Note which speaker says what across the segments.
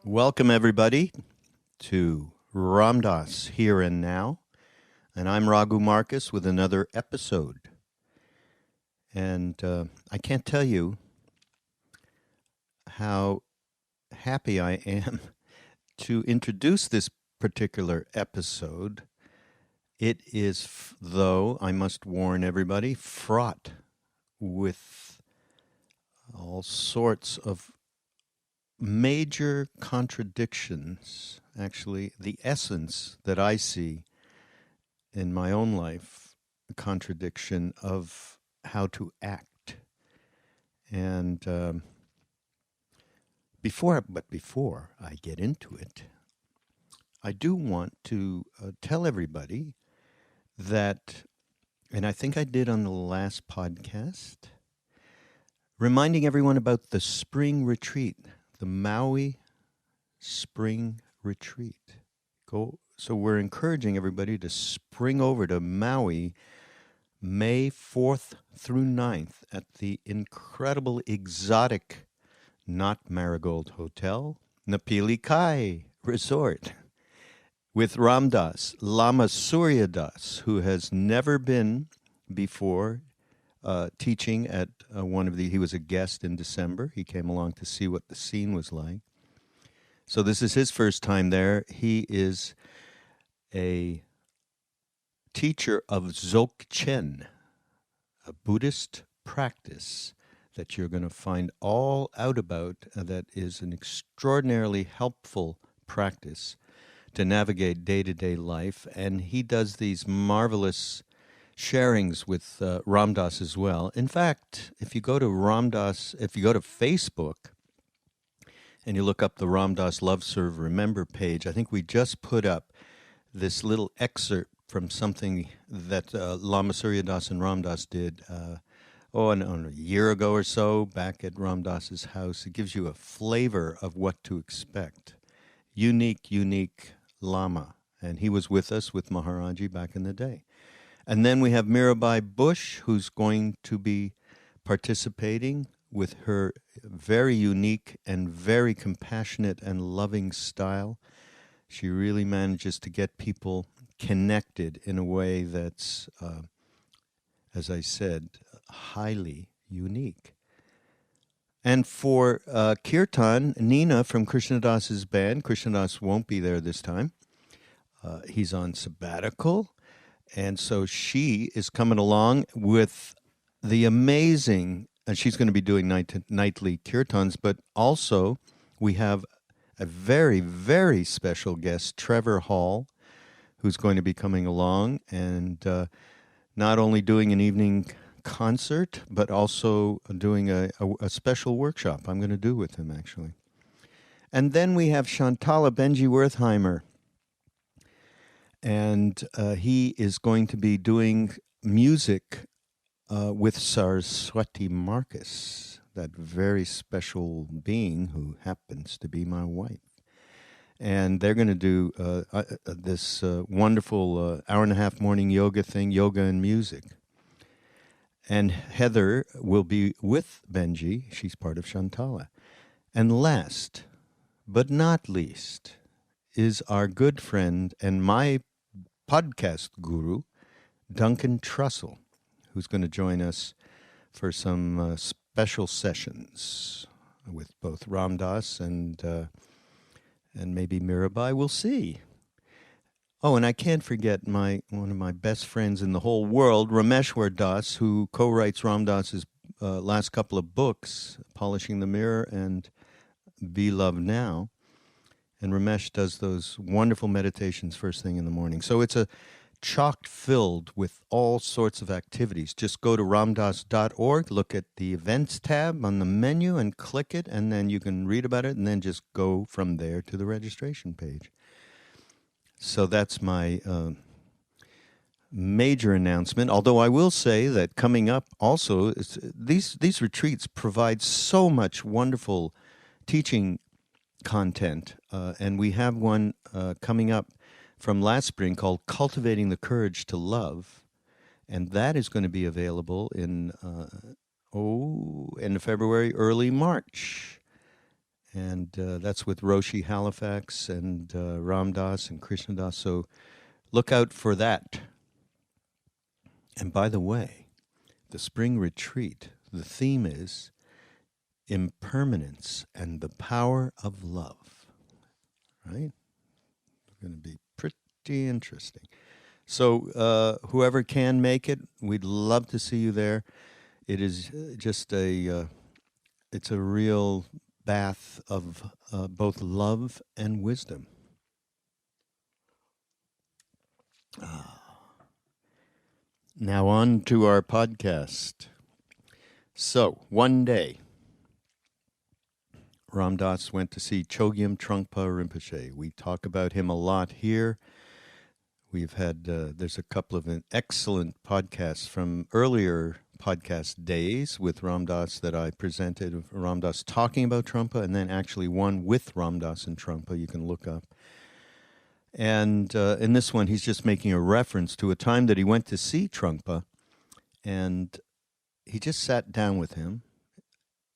Speaker 1: Welcome, everybody, to Ram Dass Here and Now. And I'm Raghu Marcus with another episode. And I can't tell you how happy I am to introduce this particular episode. It is, though, I must warn everybody, fraught with all sorts of major contradictions. Actually, the essence that I see in my own life, a contradiction of how to act. And before I get into it, I do want to tell everybody that, and I think I did on the last podcast, reminding everyone about the spring retreat, the Maui Spring Retreat. So we're encouraging everybody to spring over to Maui May 4th through 9th at the incredible exotic Not Marigold Hotel, Napili Kai Resort, with Ram Dass, Lama Surya Das, who has never been before teaching at he was a guest in December. He came along to see what the scene was like. So this is his first time there. He is a teacher of Dzogchen, a Buddhist practice that you're going to find all out about, that is an extraordinarily helpful practice to navigate day-to-day life. And he does these marvelous sharings with Ram Dass as well. In fact, if you go to Facebook and you look up the Ram Dass Love Serve Remember page, I think we just put up this little excerpt from something that Lama Surya Das and Ram Dass did a year ago or so back at Ram Dass's house. It gives you a flavor of what to expect. Unique Lama. And he was with us with Maharaji back in the day. And then we have Mirabai Bush, who's going to be participating with her very unique and very compassionate and loving style. She really manages to get people connected in a way that's, as I said, highly unique. And for Kirtan, Nina from Krishna Das's band, Krishna Das won't be there this time. He's on sabbatical. And so she is coming along with the amazing, and she's going to be doing nightly kirtans, but also we have a very, very special guest, Trevor Hall, who's going to be coming along and not only doing an evening concert, but also doing a special workshop I'm going to do with him, actually. And then we have Shantala Benji Wertheimer. And he is going to be doing music with Saraswati Marcus, that very special being who happens to be my wife. And they're going to do this wonderful hour-and-a-half morning yoga thing, yoga and music. And Heather will be with Benji. She's part of Shantala. And last but not least is our good friend and my podcast guru, Duncan Trussell, who's going to join us for some special sessions with both Ram Dass and maybe Mirabai. We'll see. Oh, and I can't forget one of my best friends in the whole world, Rameshwar Das, who co-writes Ram Dass's last couple of books, Polishing the Mirror and Be Loved Now. And Ramesh does those wonderful meditations first thing in the morning. So it's a chock-filled with all sorts of activities. Just go to ramdas.org, look at the events tab on the menu and click it, and then you can read about it and then just go from there to the registration page. So that's my major announcement, although I will say that coming up also, these retreats provide so much wonderful teaching content, and we have one coming up from last spring called Cultivating the Courage to Love, and that is going to be available in end of February, early March. And that's with Roshi Halifax and Ram Dass and Krishna Das. So look out for that. And by the way, the spring retreat, the theme is impermanence and the power of love. Right? It's going to be pretty interesting. So whoever can make it, we'd love to see you there. It is just it's a real bath of both love and wisdom. Now on to our podcast. So, one day, Ram Dass went to see Chogyam Trungpa Rinpoche. We talk about him a lot here. We've had, there's a couple of excellent podcasts from earlier podcast days with Ram Dass that I presented, Ram Dass talking about Trungpa, and then actually one with Ram Dass and Trungpa you can look up. And in this one, he's just making a reference to a time that he went to see Trungpa, and he just sat down with him,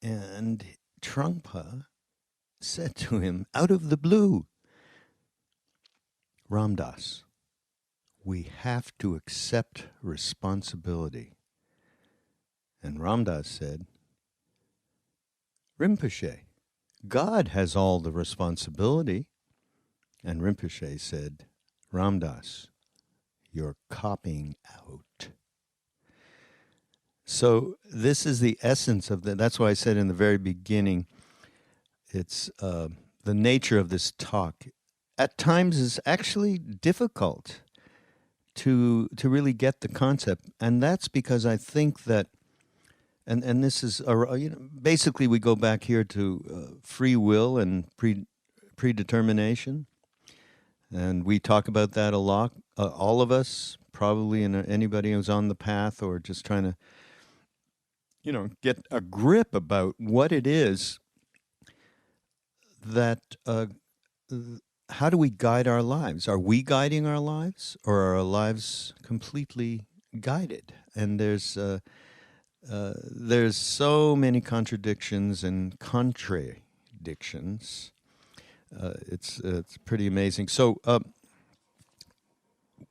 Speaker 1: and Trungpa said to him, out of the blue, Ram Dass, we have to accept responsibility. And Ram Dass said, Rinpoche, God has all the responsibility. And Rinpoche said, Ram Dass, you're copying out. So this is the essence of that's why I said in the very beginning, it's the nature of this talk. At times is actually difficult to really get the concept. And that's because I think that, and this is, basically we go back here to free will and predetermination. And we talk about that a lot, all of us, probably, and anybody who's on the path or just trying to, get a grip about what it is that, how do we guide our lives? Are we guiding our lives, or are our lives completely guided? And there's so many contradictions and contradictions. It's pretty amazing. So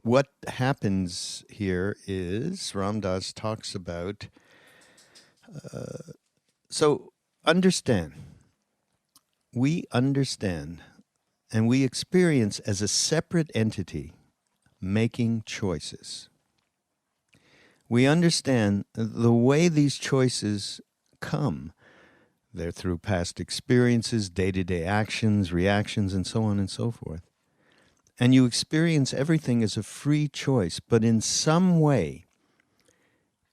Speaker 1: what happens here is Ram Dass talks about, so understand, we understand and we experience as a separate entity making choices. We understand the way these choices come. They're through past experiences, day-to-day actions, reactions, and so on and so forth. And you experience everything as a free choice, but in some way,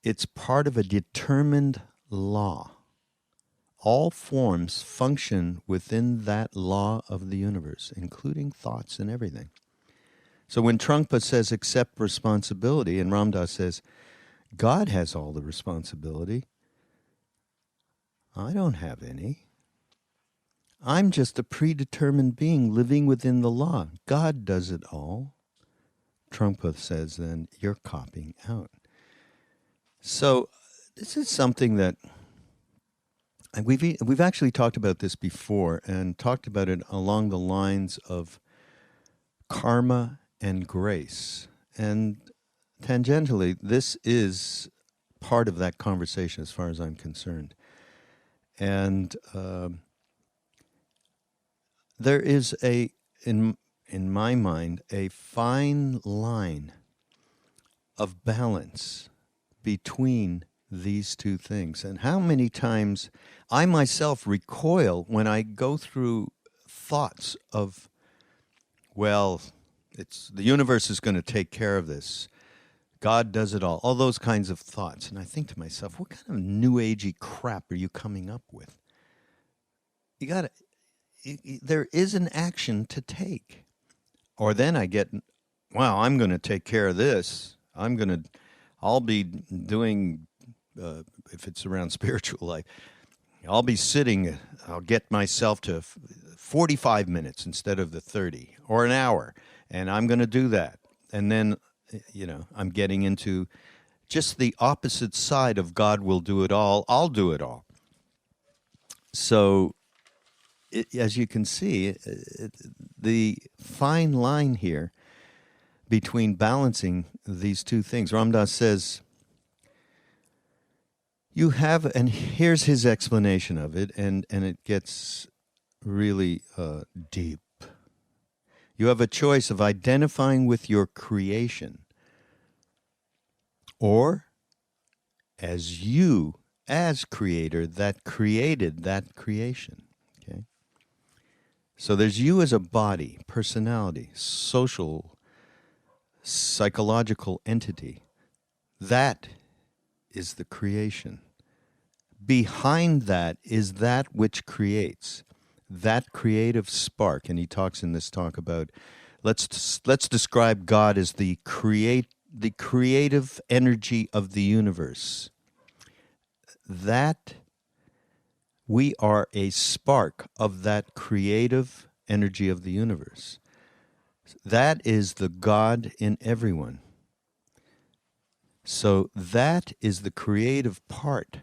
Speaker 1: it's part of a determined law. All forms function within that law of the universe, including thoughts and everything. So when Trungpa says accept responsibility, and Ram Dass says God has all the responsibility, I don't have any. I'm just a predetermined being living within the law. God does it all. Trungpa says then, you're copying out. So this is something that we've actually talked about this before, and talked about it along the lines of karma and grace. And tangentially, this is part of that conversation as far as I'm concerned. And there is in my mind, a fine line of balance between these two things. And how many times I myself recoil when I go through thoughts of, well, the universe is going to take care of this. God does it all those kinds of thoughts. And I think to myself, what kind of new agey crap are you coming up with? There is an action to take. Or then I get, wow, I'm going to take care of this. I'll be doing, if it's around spiritual life, I'll get myself to 45 minutes instead of the 30, or an hour, and I'm going to do that. And then, I'm getting into just the opposite side of God will do it all, I'll do it all. So as you can see, the fine line here between balancing these two things. Ram Dass says, you have, and here's his explanation of it, and it gets really deep. You have a choice of identifying with your creation or as you, as creator, that created that creation. Okay? So there's you as a body, personality, social, psychological entity. That is the creation. Behind that is that which creates, that creative spark. And he talks in this talk about, let's describe God as the creative energy of the universe. That we are a spark of that creative energy of the universe. That is the God in everyone. So that is the creative part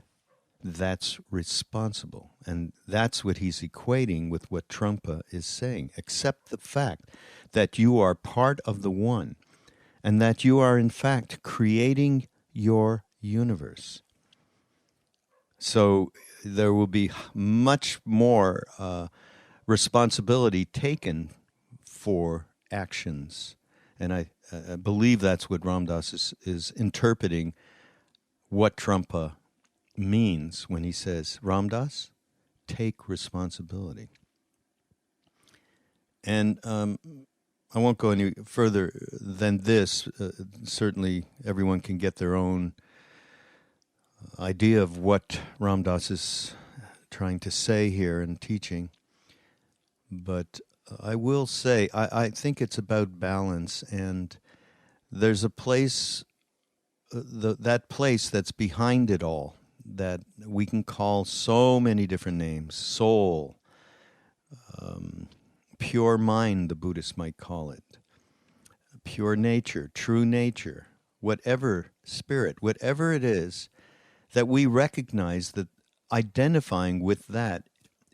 Speaker 1: that's responsible. And that's what he's equating with what Trungpa is saying. Accept the fact that you are part of the one and that you are in fact creating your universe. So there will be much more responsibility taken for actions. And I believe that's what Ram Dass is interpreting what Trungpa means when he says, Ram Dass, take responsibility. And I won't go any further than this. Certainly everyone can get their own idea of what Ram Dass is trying to say here and teaching. But I will say, I think it's about balance, and there's a place, that place that's behind it all, that we can call so many different names. Soul, pure mind, the Buddhists might call it. Pure nature, true nature, whatever spirit, whatever it is, that we recognize that identifying with that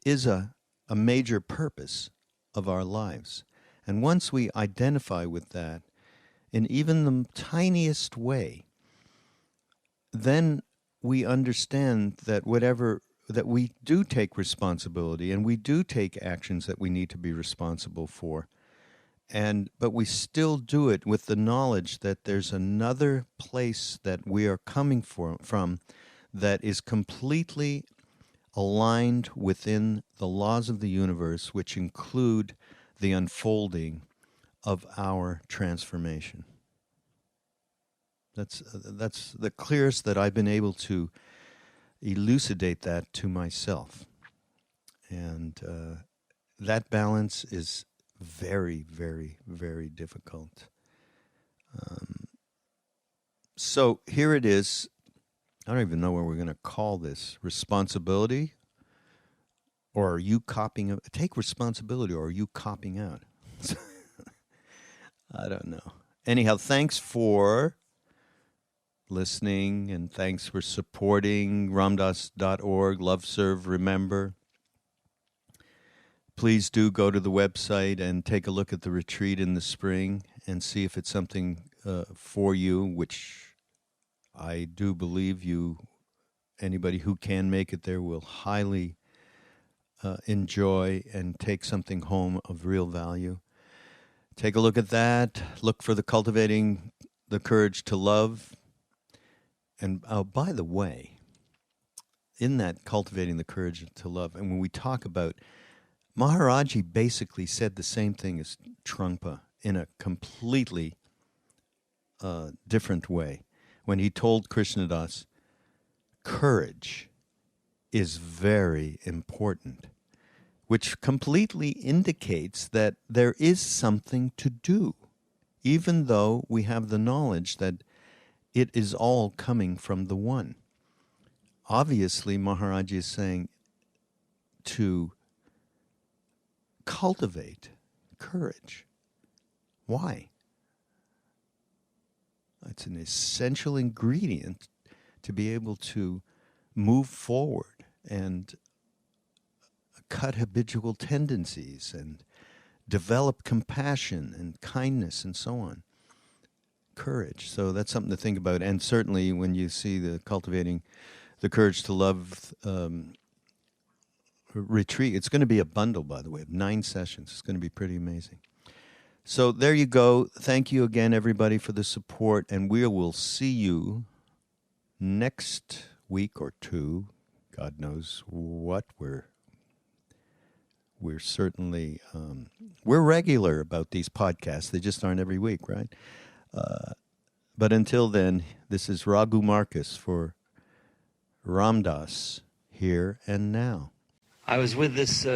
Speaker 1: is a major purpose of our lives. And once we identify with that in even the tiniest way, then we understand that that we do take responsibility and we do take actions that we need to be responsible for. But we still do it with the knowledge that there's another place that we are coming from that is completely aligned within the laws of the universe, which include the unfolding of our transformation. That's the clearest that I've been able to elucidate that to myself. And that balance is very, very, very difficult. So here it is. I don't even know what we're going to call this. Responsibility? Or are you copying? Take responsibility, or are you copying out? I don't know. Anyhow, thanks for listening, and thanks for supporting ramdas.org, Love, Serve, Remember. Please do go to the website and take a look at the retreat in the spring and see if it's something for you, which I do believe anybody who can make it there will highly enjoy and take something home of real value. Take a look at that. Look for the Cultivating the Courage to Love. And by the way, in that Cultivating the Courage to Love, and when we talk about, Maharaji basically said the same thing as Trungpa in a completely different way. When he told Krishnadas, courage is very important, which completely indicates that there is something to do, even though we have the knowledge that it is all coming from the one. Obviously, Maharaji is saying to cultivate courage. Why? It's an essential ingredient to be able to move forward and cut habitual tendencies and develop compassion and kindness and so on. Courage. So that's something to think about. And certainly when you see the Cultivating the Courage to Love retreat, it's going to be a bundle, by the way, of 9 sessions. It's going to be pretty amazing. So there you go. Thank you again, everybody, for the support. And we will see you next week or 2. God knows what. We're certainly, we're regular about these podcasts. They just aren't every week, right? But until then, this is Raghu Marcus for Ram Dass, Here and Now.
Speaker 2: I was with this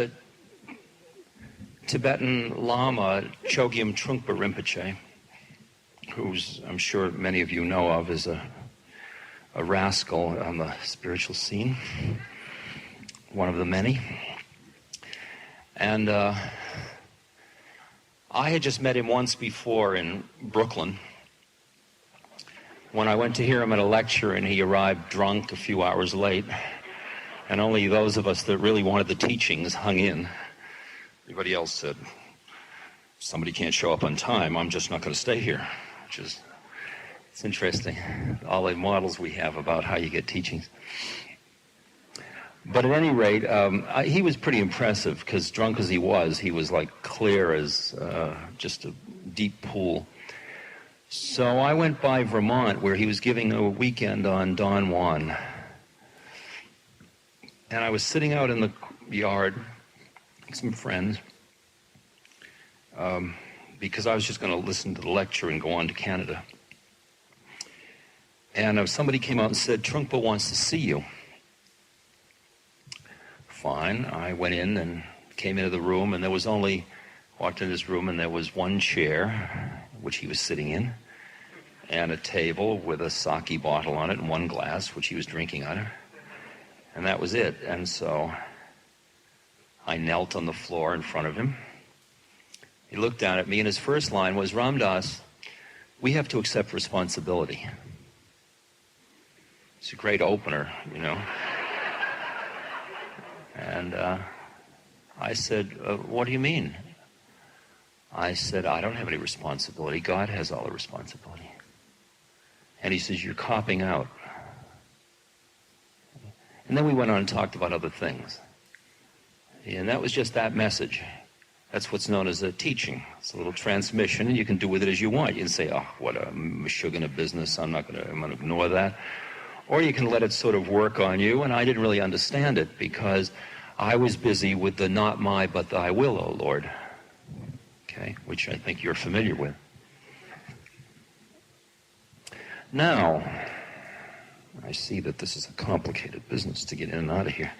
Speaker 2: Tibetan Lama, Chogyam Trungpa Rinpoche, who's, I'm sure many of you know of, is a rascal on the spiritual scene, one of the many. And I had just met him once before in Brooklyn when I went to hear him at a lecture, and he arrived drunk a few hours late, and only those of us that really wanted the teachings hung in. Everybody else said, if somebody can't show up on time, I'm just not going to stay here, which is, it's interesting, all the models we have about how you get teachings. But at any rate, he was pretty impressive, because drunk as he was like clear as just a deep pool. So I went by Vermont, where he was giving a weekend on Don Juan. And I was sitting out in the yard with some friends, because I was just going to listen to the lecture and go on to Canada. And somebody came out and said, Trungpa wants to see you. Fine. I went in and came into the room, and walked into this room, and there was one chair, which he was sitting in, and a table with a sake bottle on it and one glass, which he was drinking out of. And that was it. And so I knelt on the floor in front of him. He looked down at me, and his first line was, Ram Dass, we have to accept responsibility. It's a great opener, you know. And I said, what do you mean? I said, I don't have any responsibility. God has all the responsibility. And he says, you're copping out. And then we went on and talked about other things. And that was just that message. That's what's known as a teaching. It's a little transmission, and you can do with it as you want. You can say, oh, what a mashugana business, I'm going to ignore that. Or you can let it sort of work on you, and I didn't really understand it because I was busy with the not my but thy will, O Lord, okay, which I think you're familiar with. Now, I see that this is a complicated business to get in and out of here.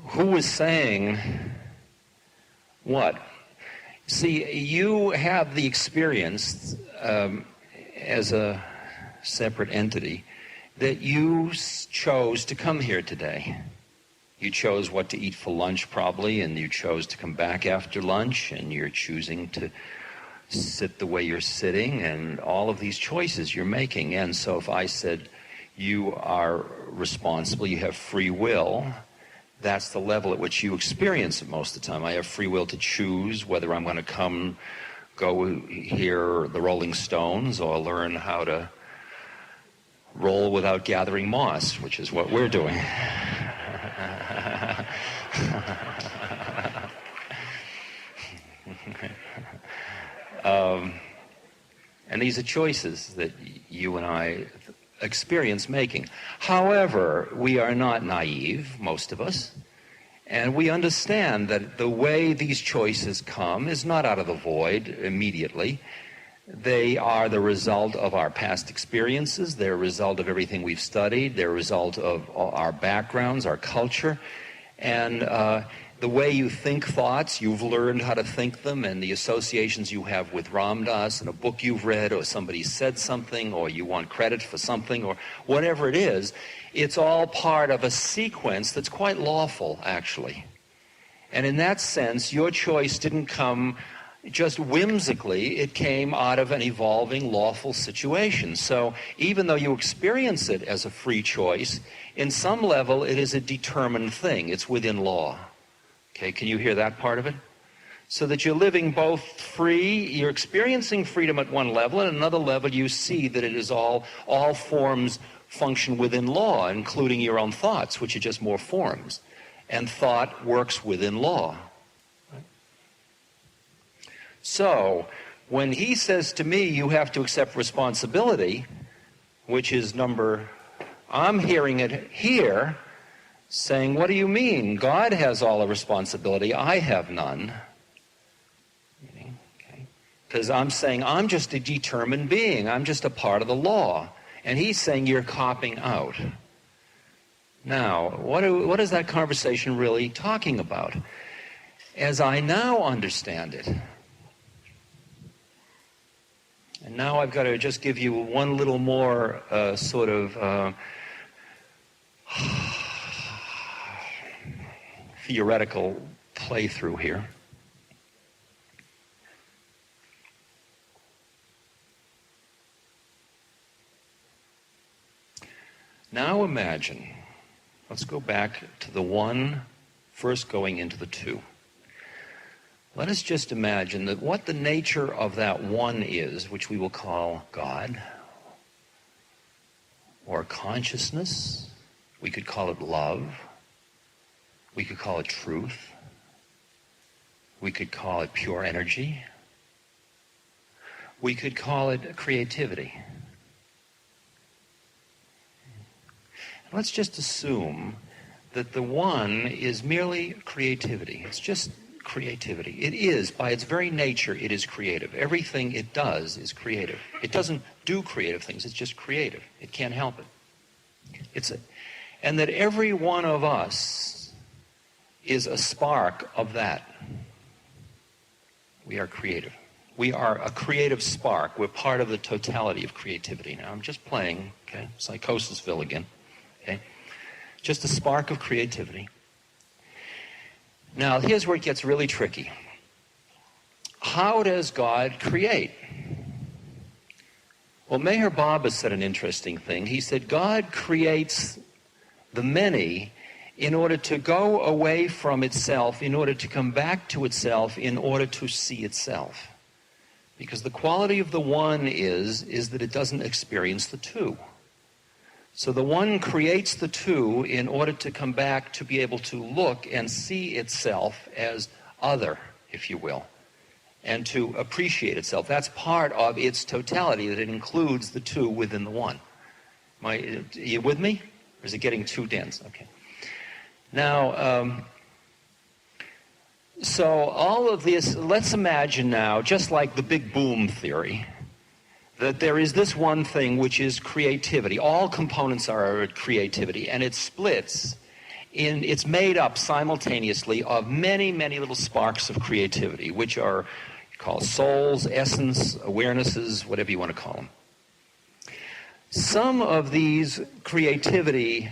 Speaker 2: Who was saying what? See, you have the experience as a separate entity that you chose to come here today. You chose what to eat for lunch probably, and you chose to come back after lunch, and you're choosing to sit the way you're sitting, and all of these choices you're making. And so if I said you are responsible, you have free will, that's the level at which you experience it most of the time. I have free will to choose whether I'm going to go hear the Rolling Stones or learn how to roll without gathering moss, which is what we're doing. And these are choices that you and I experience making. However, we are not naive, most of us, and we understand that the way these choices come is not out of the void immediately. They are the result of our past experiences, they're a result of everything we've studied, they're a result of our backgrounds, our culture, and the way you think thoughts, you've learned how to think them, and the associations you have with Ram Dass and a book you've read, or somebody said something, or you want credit for something, or whatever it is, it's all part of a sequence that's quite lawful, actually. And in that sense, your choice didn't come just whimsically, it came out of an evolving lawful situation. So even though you experience it as a free choice, in some level it is a determined thing. It's within law. Okay, can you hear that part of it? So that you're living both free, you're experiencing freedom at one level, and at another level you see that it is all forms function within law, including your own thoughts, which are just more forms. And thought works within law. So, when he says to me, you have to accept responsibility, which is I'm hearing it here, saying, what do you mean? God has all the responsibility, I have none. Because I'm saying, I'm just a determined being, I'm just a part of the law. And he's saying, you're copping out. Now, what is that conversation really talking about? As I now understand it, and now I've got to just give you one little more theoretical playthrough here. Now imagine, let's go back to the one first going into the two. Let us just imagine that what the nature of that one is, which we will call God, or consciousness, we could call it love, we could call it truth, we could call it pure energy, we could call it creativity. Let's just assume that the one is merely creativity. It's just creativity. It is, by its very nature, it is creative. Everything it does is creative. It doesn't do creative things, it's just creative. It can't help it. And that every one of us is a spark of that. We are creative. We are a creative spark. We're part of the totality of creativity. Now, I'm just playing, okay, Psychosisville again. Okay? Just a spark of creativity. Now, here's where it gets really tricky. How does God create? Well, Meher Baba said an interesting thing. He said, God creates the many in order to go away from itself, in order to come back to itself, in order to see itself. Because the quality of the one is that it doesn't experience the two. So the one creates the two in order to come back to be able to look and see itself as other, if you will, and to appreciate itself. That's part of its totality, that it includes the two within the one. Are you with me? Or is it getting too dense? Okay. Now, so all of this, let's imagine now, just like the Big Boom theory, that there is this one thing which is creativity. All components are creativity, and it splits it's made up simultaneously of many, many little sparks of creativity, which are called souls, essence, awarenesses, whatever you want to call them. Some of these creativity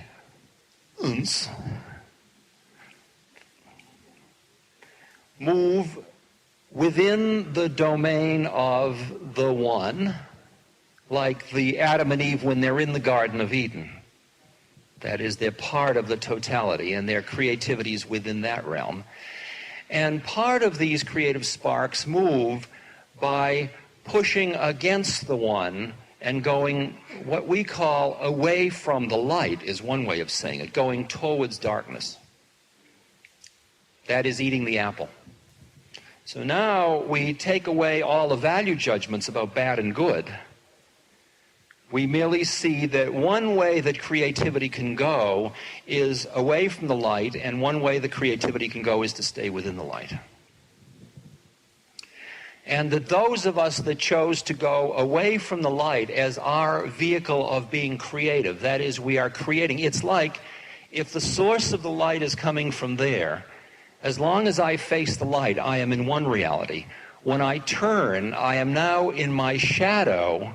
Speaker 2: move within the domain of the one, like the Adam and Eve when they're in the Garden of Eden. That is, they're part of the totality, and their creativity is within that realm. And part of these creative sparks move by pushing against the one and going, what we call away from the light is one way of saying it, going towards darkness. That is eating the apple. So now we take away all the value judgments about bad and good. We merely see that one way that creativity can go is away from the light, and one way that creativity can go is to stay within the light. And that those of us that chose to go away from the light as our vehicle of being creative, that is, we are creating. It's like if the source of the light is coming from there, as long as I face the light, I am in one reality. When I turn, I am now in my shadow,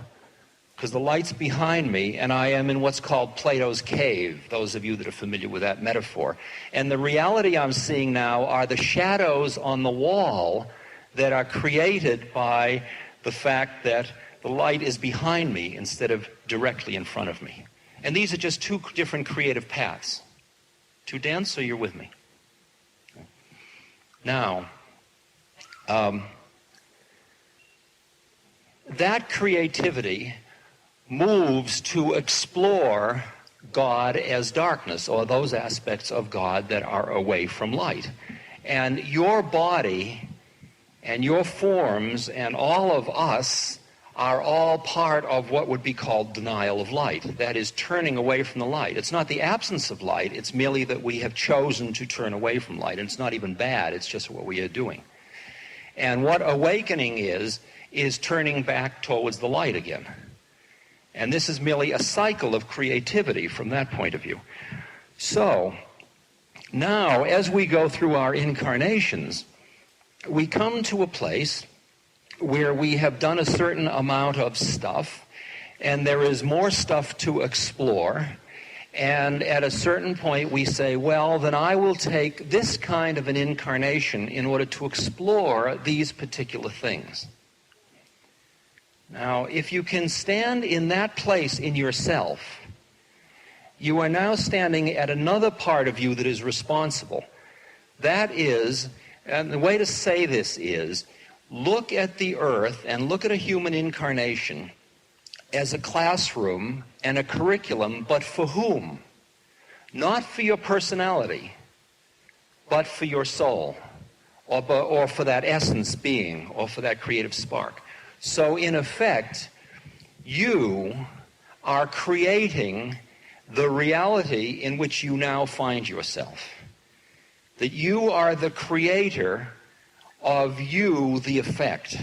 Speaker 2: because the light's behind me, and I am in what's called Plato's cave, those of you that are familiar with that metaphor. And the reality I'm seeing now are the shadows on the wall that are created by the fact that the light is behind me instead of directly in front of me. And these are just two different creative paths. Too dense, so you're with me? Now, that creativity moves to explore God as darkness, or those aspects of God that are away from light. And your body and your forms and all of us are all part of what would be called denial of light. That is, turning away from the light. It's not the absence of light, it's merely that we have chosen to turn away from light. And it's not even bad, it's just what we are doing. And what awakening is turning back towards the light again. And this is merely a cycle of creativity from that point of view. So, now, as we go through our incarnations, we come to a place where we have done a certain amount of stuff, and there is more stuff to explore, and at a certain point we say, well, then I will take this kind of an incarnation in order to explore these particular things. Now, if you can stand in that place in yourself, you are now standing at another part of you that is responsible. That is, and the way to say this is, look at the earth and look at a human incarnation as a classroom and a curriculum, but for whom? Not for your personality, but for your soul, or for that essence being, or for that creative spark. So in effect, you are creating the reality in which you now find yourself. That you are the creator of you, the effect.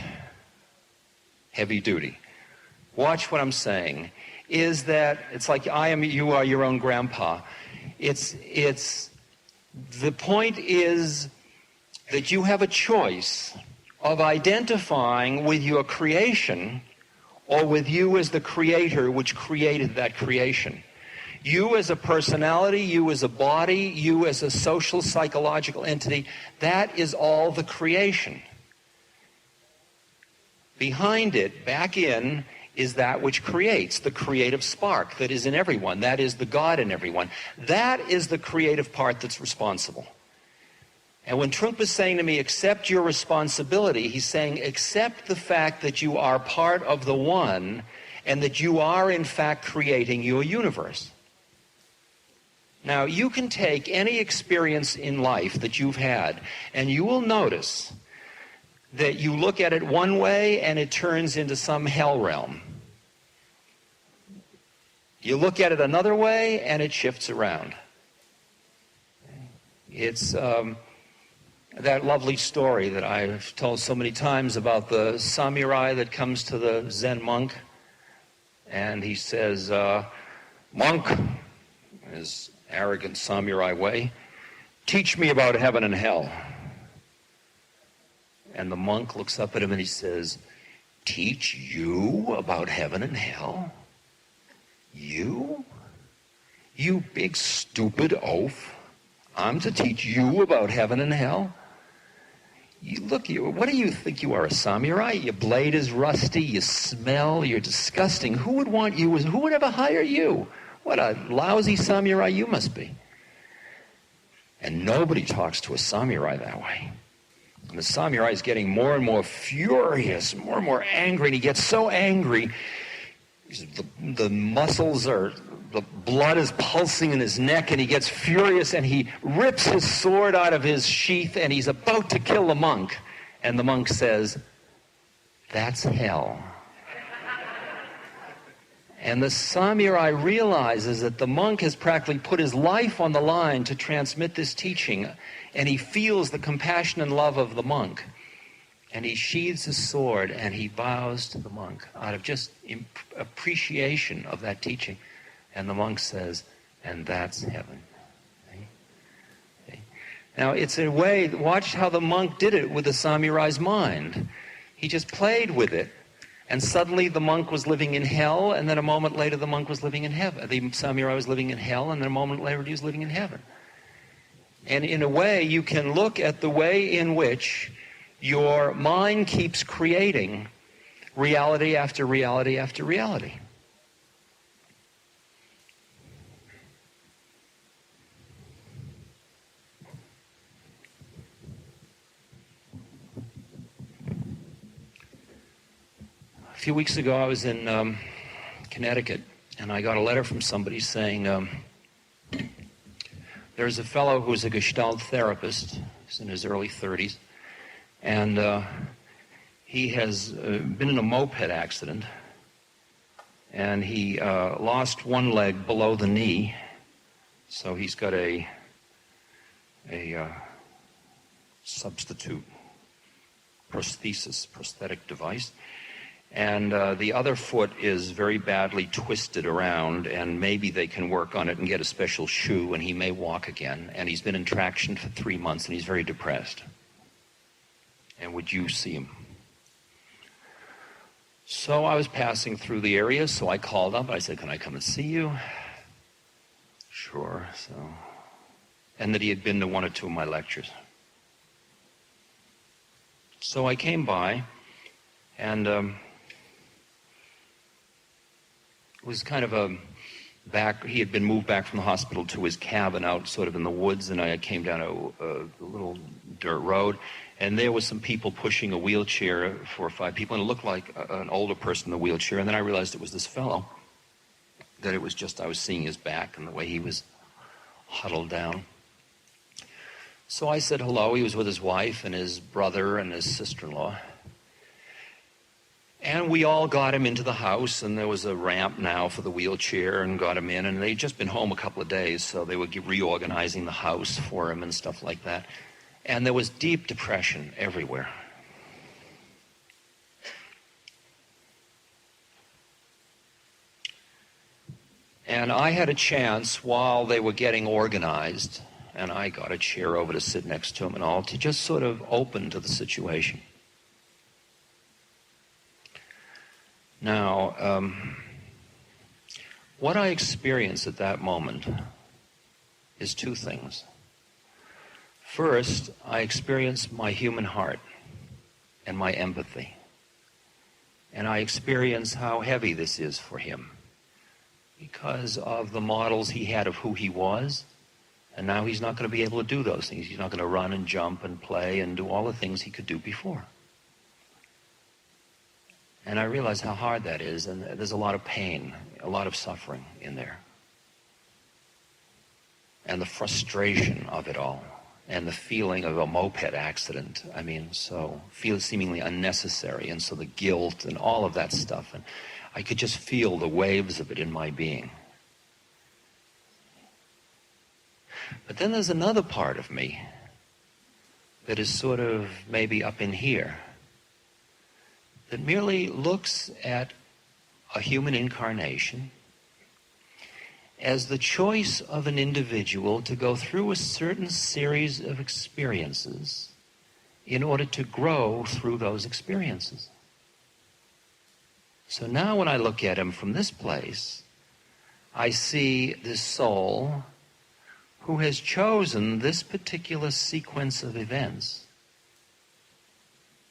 Speaker 2: Heavy duty. Watch what I'm saying. Is that it's like you are your own grandpa. The point is that you have a choice of identifying with your creation or with you as the creator which created that creation. You as a personality, you as a body, you as a social, psychological entity, that is all the creation. Behind it, back in, is that which creates, the creative spark that is in everyone. That is the God in everyone. That is the creative part that's responsible. And when Trungpa is saying to me, accept your responsibility, he's saying, accept the fact that you are part of the one and that you are, in fact, creating your universe. Now, you can take any experience in life that you've had, and you will notice that you look at it one way and it turns into some hell realm. You look at it another way and it shifts around. It's that lovely story that I've told so many times about the samurai that comes to the Zen monk, and he says, monk, in his arrogant samurai way, teach me about heaven and hell. And the monk looks up at him and he says, teach you about heaven and hell? You? You big stupid oaf. I'm to teach you about heaven and hell? What do you think you are, a samurai? Your blade is rusty, you smell, you're disgusting. Who would want you? Who would ever hire you? What a lousy samurai you must be. And nobody talks to a samurai that way. And the samurai is getting more and more furious, more and more angry, and he gets so angry, the muscles the blood is pulsing in his neck, and he gets furious, and he rips his sword out of his sheath, and he's about to kill the monk. And the monk says, that's hell. And the samurai realizes that the monk has practically put his life on the line to transmit this teaching, and he feels the compassion and love of the monk. And he sheathes his sword and he bows to the monk out of just appreciation of that teaching. And the monk says, and that's heaven. Okay? Now, it's a way, watch how the monk did it with the samurai's mind. He just played with it. And suddenly the monk was living in hell, and then a moment later the monk was living in heaven. The samurai was living in hell, and then a moment later he was living in heaven. And in a way, you can look at the way in which your mind keeps creating reality after reality after reality. A few weeks ago, I was in Connecticut, and I got a letter from somebody saying, there's a fellow who's a Gestalt therapist. He's in his early 30s, and he has been in a moped accident, and he lost one leg below the knee, so he's got a substitute prosthetic device. And the other foot is very badly twisted around, and maybe they can work on it and get a special shoe, and he may walk again. And he's been in traction for 3 months, and he's very depressed. And would you see him? So I was passing through the area, so I called up. I said, can I come and see you? Sure. And that he had been to one or two of my lectures. So I came by, and it was kind of he had been moved back from the hospital to his cabin out sort of in the woods, and I came down a little dirt road, and there was some people pushing a wheelchair, 4 or 5 people, and it looked like an older person in the wheelchair, and then I realized it was this fellow, that it was just, I was seeing his back and the way he was huddled down. So I said hello. He was with his wife and his brother and his sister-in-law. And we all got him into the house, and there was a ramp now for the wheelchair, and got him in, and they'd just been home a couple of days, so they were reorganizing the house for him and stuff like that. And there was deep depression everywhere. And I had a chance while they were getting organized, and I got a chair over to sit next to him and all, to just sort of open to the situation. Now, what I experienced at that moment is 2 things. First, I experienced my human heart and my empathy. And I experienced how heavy this is for him because of the models he had of who he was. And now he's not going to be able to do those things. He's not going to run and jump and play and do all the things he could do before. And I realize how hard that is, and there's a lot of pain, a lot of suffering in there. And the frustration of it all, and the feeling of a moped accident, seemingly unnecessary, and so the guilt and all of that stuff. And I could just feel the waves of it in my being. But then there's another part of me that is sort of maybe up in here, that merely looks at a human incarnation as the choice of an individual to go through a certain series of experiences in order to grow through those experiences. So now when I look at him from this place, I see this soul who has chosen this particular sequence of events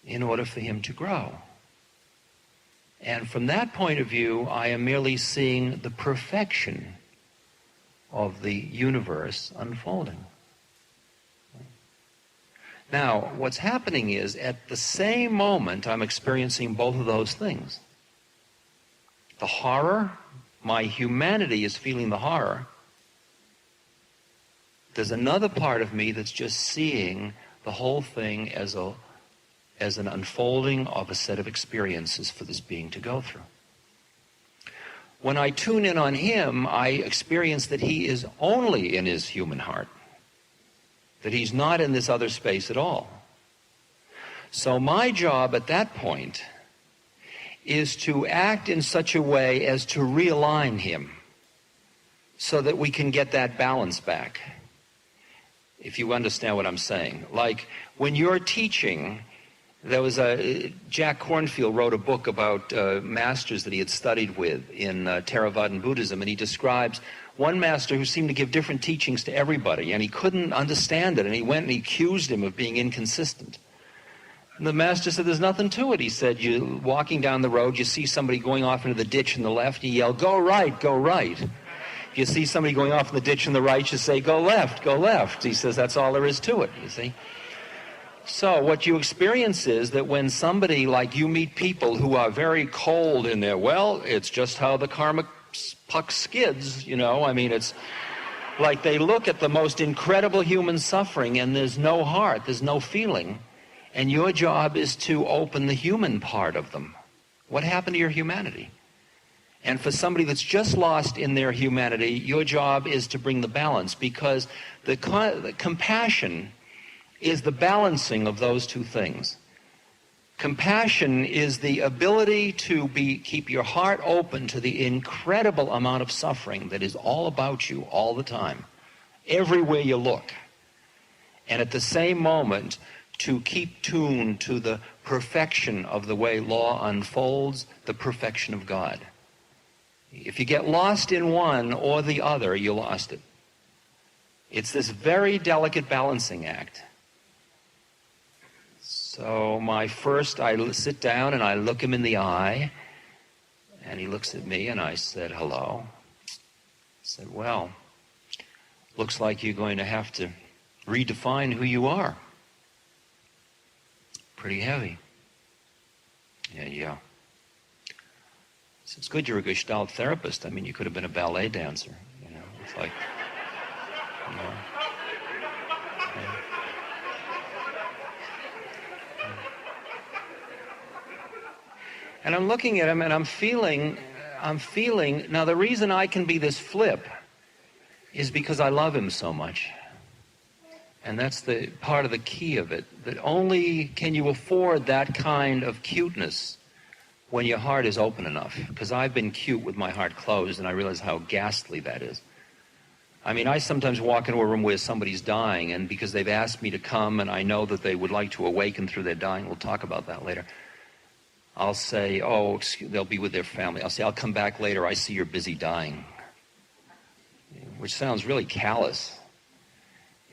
Speaker 2: in order for him to grow. And from that point of view, I am merely seeing the perfection of the universe unfolding. Now, what's happening is, at the same moment, I'm experiencing both of those things. The horror, my humanity is feeling the horror. There's another part of me that's just seeing the whole thing as an unfolding of a set of experiences for this being to go through. When I tune in on him, I experience that he is only in his human heart, that he's not in this other space at all. So my job at that point is to act in such a way as to realign him so that we can get that balance back, if you understand what I'm saying. Like when you're teaching, there was Jack Kornfield wrote a book about masters that he had studied with in Theravadan Buddhism, and he describes one master who seemed to give different teachings to everybody, and he couldn't understand it, and he went and he accused him of being inconsistent. And the master said, there's nothing to it. He said, you're walking down the road, you see somebody going off into the ditch on the left, you yell, go right, go right. If you see somebody going off in the ditch on the right, you say, go left, go left. He says, that's all there is to it, you see. So what you experience is that when somebody, like you meet people who are very cold in their, well, it's just how the karmic puck skids, you know. I mean, it's like they look at the most incredible human suffering and there's no heart, there's no feeling. And your job is to open the human part of them. What happened to your humanity? And for somebody that's just lost in their humanity, your job is to bring the balance, because the compassion is the balancing of those two things. Compassion is the ability to keep your heart open to the incredible amount of suffering that is all about you all the time, everywhere you look. And at the same moment, to keep tuned to the perfection of the way law unfolds, the perfection of God. If you get lost in one or the other, you lost it. It's this very delicate balancing act. So I sit down and I look him in the eye, and he looks at me and I said, hello. I said, well, looks like you're going to have to redefine who you are. Pretty heavy. Yeah. So it's good you're a Gestalt therapist. I mean, you could have been a ballet dancer, you know. It's like, you know. And I'm looking at him and I'm feeling, now the reason I can be this flip is because I love him so much. And that's the part of the key of it, that only can you afford that kind of cuteness when your heart is open enough. Because I've been cute with my heart closed, and I realize how ghastly that is. I mean, I sometimes walk into a room where somebody's dying, and because they've asked me to come and I know that they would like to awaken through their dying, we'll talk about that later, I'll say, oh, they'll be with their family. I'll say, I'll come back later, I see you're busy dying. Which sounds really callous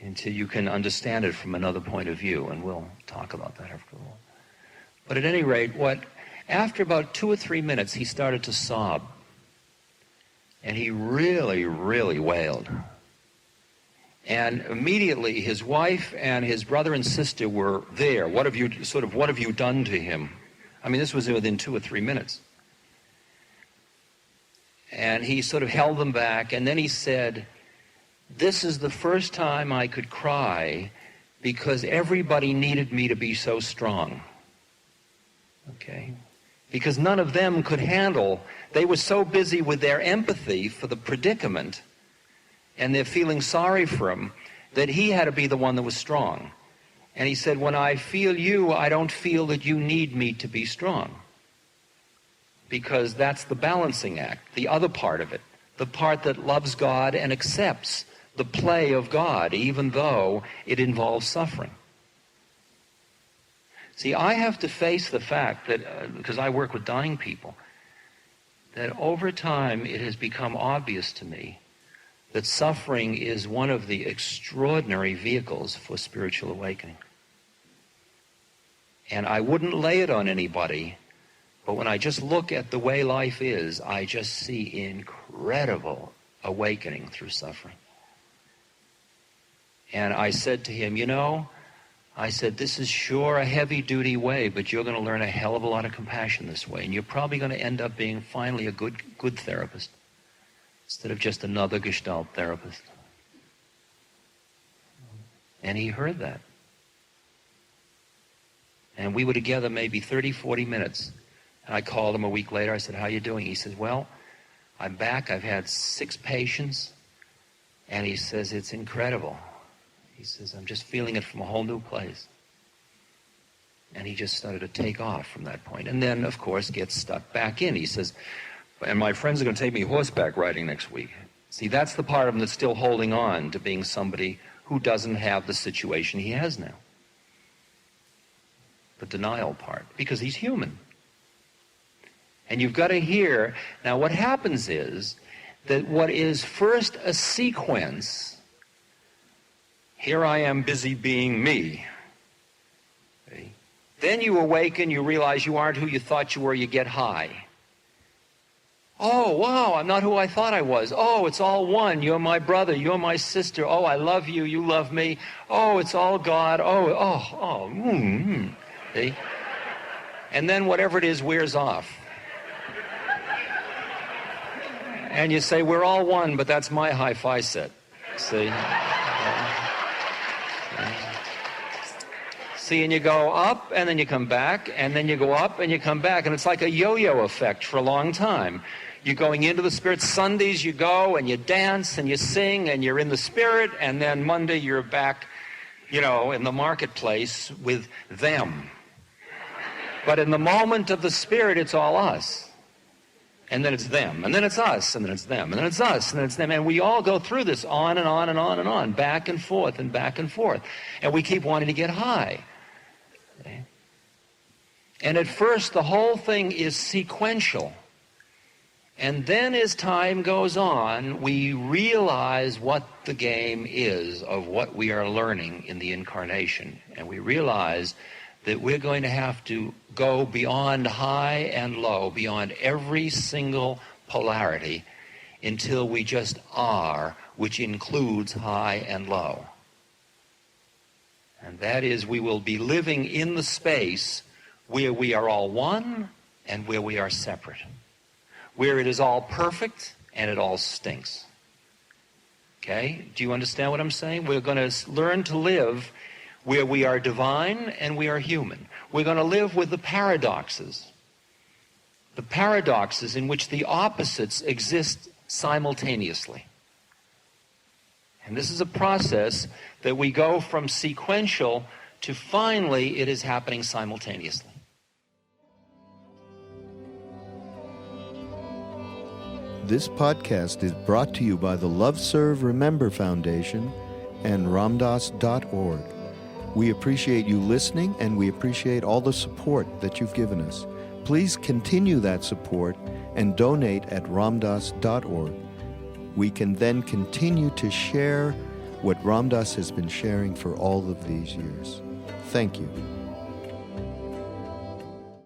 Speaker 2: until you can understand it from another point of view, and we'll talk about that after a while. But at any rate, after about 2 or 3 minutes, he started to sob. And he really, really wailed. And immediately his wife and his brother and sister were there. What have you done to him? I mean, this was within 2 or 3 minutes. And he sort of held them back, and then he said, this is the first time I could cry because everybody needed me to be so strong. Okay? Because none of them could handle, they were so busy with their empathy for the predicament and their feeling sorry for him, that he had to be the one that was strong. And he said, when I feel you, I don't feel that you need me to be strong. Because that's the balancing act, the other part of it, the part that loves God and accepts the play of God, even though it involves suffering. See, I have to face the fact that, because I work with dying people, that over time it has become obvious to me that suffering is one of the extraordinary vehicles for spiritual awakening. And I wouldn't lay it on anybody, but when I just look at the way life is, I just see incredible awakening through suffering. And I said to him, I said, this is sure a heavy-duty way, but you're going to learn a hell of a lot of compassion this way, and you're probably going to end up being finally a good therapist instead of just another Gestalt therapist. And he heard that. And we were together maybe 30, 40 minutes. And I called him a week later. I said, how you doing? He says, well, I'm back. I've had 6 patients. And he says, it's incredible. He says, I'm just feeling it from a whole new place. And he just started to take off from that point. And then, of course, gets stuck back in. He says, and my friends are going to take me horseback riding next week. See, that's the part of him that's still holding on to being somebody who doesn't have the situation he has now. The denial part, because he's human. And you've got to hear, now what happens is that what is first a sequence, here I am busy being me. Okay? Then you awaken, you realize you aren't who you thought you were, you get high. Oh, wow, I'm not who I thought I was. Oh, it's all one. You're my brother. You're my sister. Oh, I love you. You love me. Oh, it's all God. See? And then whatever it is wears off. And you say, we're all one, but that's my hi-fi set. See? See, and you go up, and then you come back, and then you go up, and you come back, and it's like a yo-yo effect for a long time. You're going into the Spirit. Sundays you go, and you dance, and you sing, and you're in the Spirit, and then Monday you're back, in the marketplace with them. But in the moment of the Spirit, it's all us. And then it's them, and then it's us, and then it's them, and then it's us, and then it's them. And we all go through this on and on and on and on, back and forth and back and forth. And we keep wanting to get high. Okay? And at first, the whole thing is sequential. And then as time goes on, we realize what the game is of what we are learning in the incarnation. And we realize that we're going to have to go beyond high and low, beyond every single polarity, until we just are, which includes high and low. And that is, we will be living in the space where we are all one and where we are separate. Where it is all perfect and it all stinks. Okay? Do you understand what I'm saying? We're going to learn to live where we are divine and we are human. We're going to live with the paradoxes in which the opposites exist simultaneously. And this is a process that we go from sequential to finally it is happening simultaneously.
Speaker 1: This podcast is brought to you by the Love Serve Remember Foundation and ramdas.org. We appreciate you listening, and we appreciate all the support that you've given us. Please continue that support and donate at ramdas.org. We can then continue to share what Ram Dass has been sharing for all of these years. Thank you.